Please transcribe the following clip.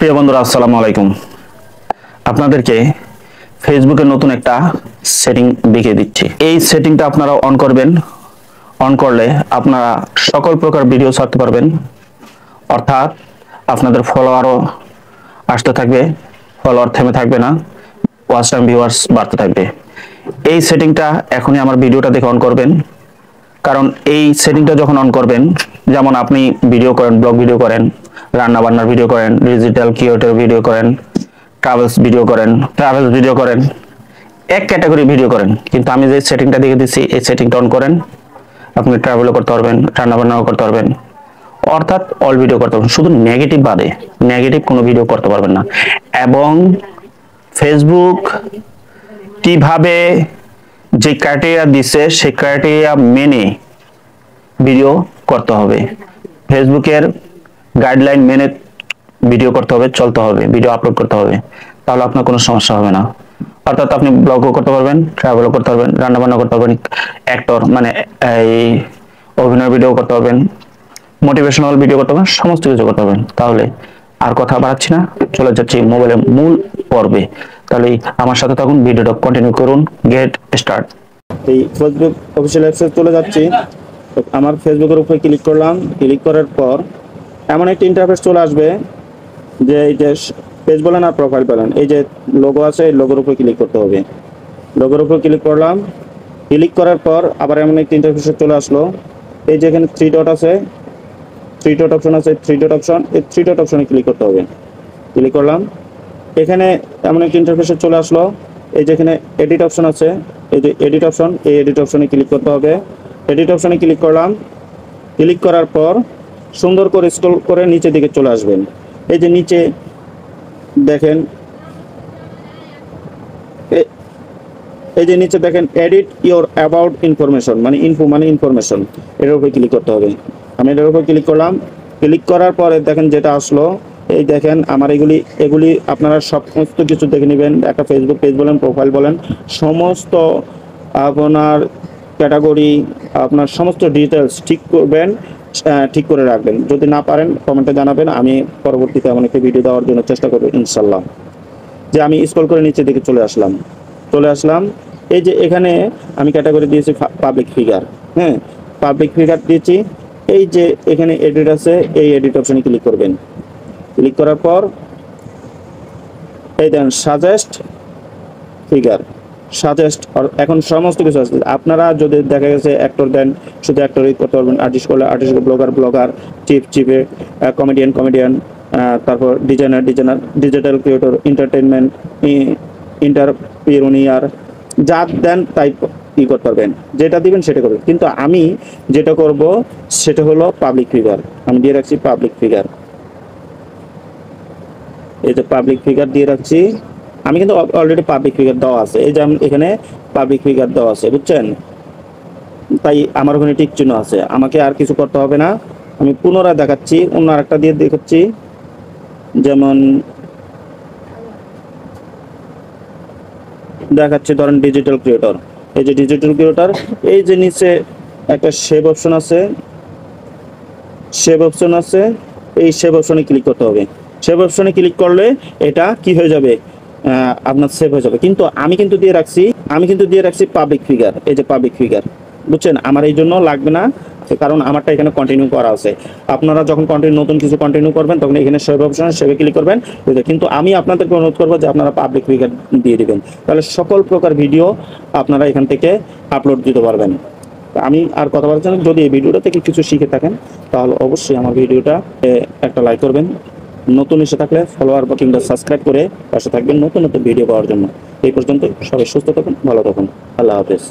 প্রিয় বন্ধুরা, আসসালামু আলাইকুম। আপনাদেরকে ফেসবুকে নতুন একটা সেটিং দেখিয়ে দিচ্ছি। এই সেটিংটা আপনারা অন করবেন। অন করলে আপনারা সকল প্রকার ভিডিও ছাড়তে পারবেন, অর্থাৎ আপনাদের ফলোয়ারও আসতে থাকবে, ফলোয়ার থেমে থাকবে না, ওয়াচ টাইম ভিউয়ার্স বাড়তে থাকবে। এই সেটিংটা এখনই আমার ভিডিওটা দেখে অন করবেন, কারণ এই সেটিংটা যখন অন করবেন, যেমন আপনি ভিডিও করেন, ব্লগ ভিডিও করেন, রান্না বান্নার ভিডিও করেন, ডিজিটাল ক্রিয়েটর ভিডিও করেন, ট্রাভেলস ভিডিও করেন, এক ক্যাটাগরি ভিডিও করেন, কিন্তু আমি যে সেটিংটা দেখে দিচ্ছি এই সেটিংটা অন করেন, আপনি ট্রাভেলও করতে পারবেন, রান্না বান্নাও করতে পারবেন, অর্থাৎ অল ভিডিও করতে পারবেন, শুধু নেগেটিভ বাদে নেগেটিভ কোনো ভিডিও করতে পারবেন না। এবং ফেসবুক কিভাবে যে ক্রাইটেরিয়া দিচ্ছে সেই ক্রাইটেরিয়া মেনে ভিডিও করতে হবে, ফেসবুকের গাইডলাইন মেনে ভিডিও করতে হবে, চলতে হবে, ভিডিও আপলোড করতে হবে, তাহলে আপনার কোনো সমস্যা হবে না। অর্থাৎ আপনি ব্লগও করতে পারবেন, ট্রাভেলও করতে পারবেন, রান্না বান্না করতে পারবেন, অ্যাক্টর মানে এই অভিনয় ভিডিও করতে পারবেন, মোটিভেশনাল ভিডিও করতে পারবেন, সমস্ত কিছু করতে পারবেন। তাহলে আর কথা বাড়াচ্ছি না, চলে যাচ্ছি মোবাইলের মূল পর্বে। তাহলে আমার সাথে থাকুন, ভিডিওটা কন্টিনিউ করুন। Get start. এই ফেসবুক অফিসিয়াল অ্যাপসে চলে যাচ্ছি। আমার ফেসবুকের উপরে ক্লিক করলাম। ক্লিক করার পর এমন একটা ইন্টারফেস চলে আসবে যে এই যে পেজ বলেন আর প্রোফাইল বলেন, এই যে লোগো আছে এই লোগোর উপরে ক্লিক করতে হবে। লোগোর উপরে ক্লিক করলাম। ক্লিক করার পর আবার এমন একটা ইন্টারফেস চলে আসলো। এই যে এখানে থ্রি ডট আছে, থ্রি ডট অপশন আছে, থ্রি ডট অপশন, এই থ্রি ডট অপশনে ক্লিক করতে হবে। ক্লিক করলাম। এখানে এমন একটা ইন্টারফেসে চলে আসলো। এই যে এখানে এডিট অপশন আছে, এই যে এডিট অপশন, এই এডিট অপশনে ক্লিক করতে হবে। এডিট অপশনে ক্লিক করলাম। ক্লিক করার পর সুন্দর করে স্ক্রল করে নিচের দিকে চলে আসবেন। এই যে নিচে দেখেন, এই যে নিচে দেখেন এডিট ইওর অ্যাবাউট ইনফরমেশন, মানে ইনফো মানে ইনফরমেশন, এটার উপরে ক্লিক করতে হবে। আমি এটার উপরে ক্লিক করলাম। ক্লিক করার পরে দেখেন যেটা আসলো, এই দেখেন আমার এগুলি আপনারা সমস্ত কিছু দেখে নেবেন। একটা ফেসবুক পেজ বলেন, প্রোফাইল বলেন, সমস্ত আপনার ক্যাটাগরি, আপনার সমস্ত ডিটেলস ঠিক করবেন, ঠিক করে রাখবেন। যদি না পারেন কমেন্টে জানাবেন, আমি পরবর্তীতে এমন একটা ভিডিও দেওয়ার জন্য চেষ্টা করবো ইনশাল্লাহ। যে আমি স্ক্রল করে নিচের দিকে চলে আসলাম। এই যে এখানে আমি ক্যাটাগরি দিয়েছি পাবলিক ফিগার। হ্যাঁ, পাবলিক ফিগার দিয়েছি। এই যে এখানে এডিট আছে, এই এডিট অপশনে ক্লিক করবেন। ক্লিক করার পর এই দেন সাজেস্ট ফিগার, সাজেস্ট, এখন সমস্ত কিছু আছে। আপনারা যদি দেখা গেছে অ্যাক্টর দেন, শুধু অ্যাক্টরই করতে পারবেন, আর্টিস্ট করলে আর্টিস্ট, ব্লগার, চিফে, কমেডিয়ান, তারপর designer, digital creator, entertainment, entrepreneur, যা দেন তাই ই করতে পারবেন, যেটা দিবেন সেটা করবেন। কিন্তু আমি যেটা করব সেটা হলো পাবলিক ফিগার। আমি দিয়ে রাখছি পাবলিক ফিগার। এই যে পাবলিক ফিগার দিয়ে রাখছি। আমি কিন্তু অলরেডি পাবলিক ফিগার দেওয়া আছে, এই যে এখানে পাবলিক ফিগার দেওয়া আছে, বুঝছেন? তাই আমার ওখানে টিক চিহ্ন আছে, আমাকে আর কিছু করতে হবে না। আমি পুনরায় দেখাচ্ছি, অন্য আরেকটা দিয়ে দেখাচ্ছি। যেমন দেখাচ্ছি, ধরেন ডিজিটাল ক্রিয়েটর। এই যে ডিজিটাল ক্রিয়েটর, এই যে নিচে একটা সেভ অপশন আছে, এই সেভ অপশনে ক্লিক করতে হবে। সেভ অপশনে ক্লিক করলে এটা কি হয়ে যাবে, আপনার সেভ হয়ে যাবে। কিন্তু আমি কিন্তু দিয়ে রাখছি পাবলিক ফিগার। এই যে পাবলিক ফিগার, বুঝছেন? আমার এই জন্য লাগবে না, কারণ আমারটা এখানে কন্টিনিউ করা আছে। আপনারা যখন নতুন কিছু কন্টিনিউ করবেন তখন এখানে সেভ অপশনে সেভে ক্লিক করবেন। কিন্তু আমি আপনাদেরকে অনুরোধ করবো যে আপনারা পাবলিক ফিগার দিয়ে দিবেন, তাহলে সকল প্রকার ভিডিও আপনারা এখান থেকে আপলোড দিতে পারবেন। আমি আর কথা বলছি না। যদি এই ভিডিওটা থেকে কিছু শিখে থাকেন তাহলে অবশ্যই আমার ভিডিওটা একটা লাইক করবেন। নতুন এসে থাকলে ফলোয়ার বা কিংবা সাবস্ক্রাইব করে পাশে থাকবেন নতুন ভিডিও পাওয়ার জন্য। এই পর্যন্ত সবাই সুস্থ থাকুন, ভালো থাকুন, আল্লাহ হাফেজ।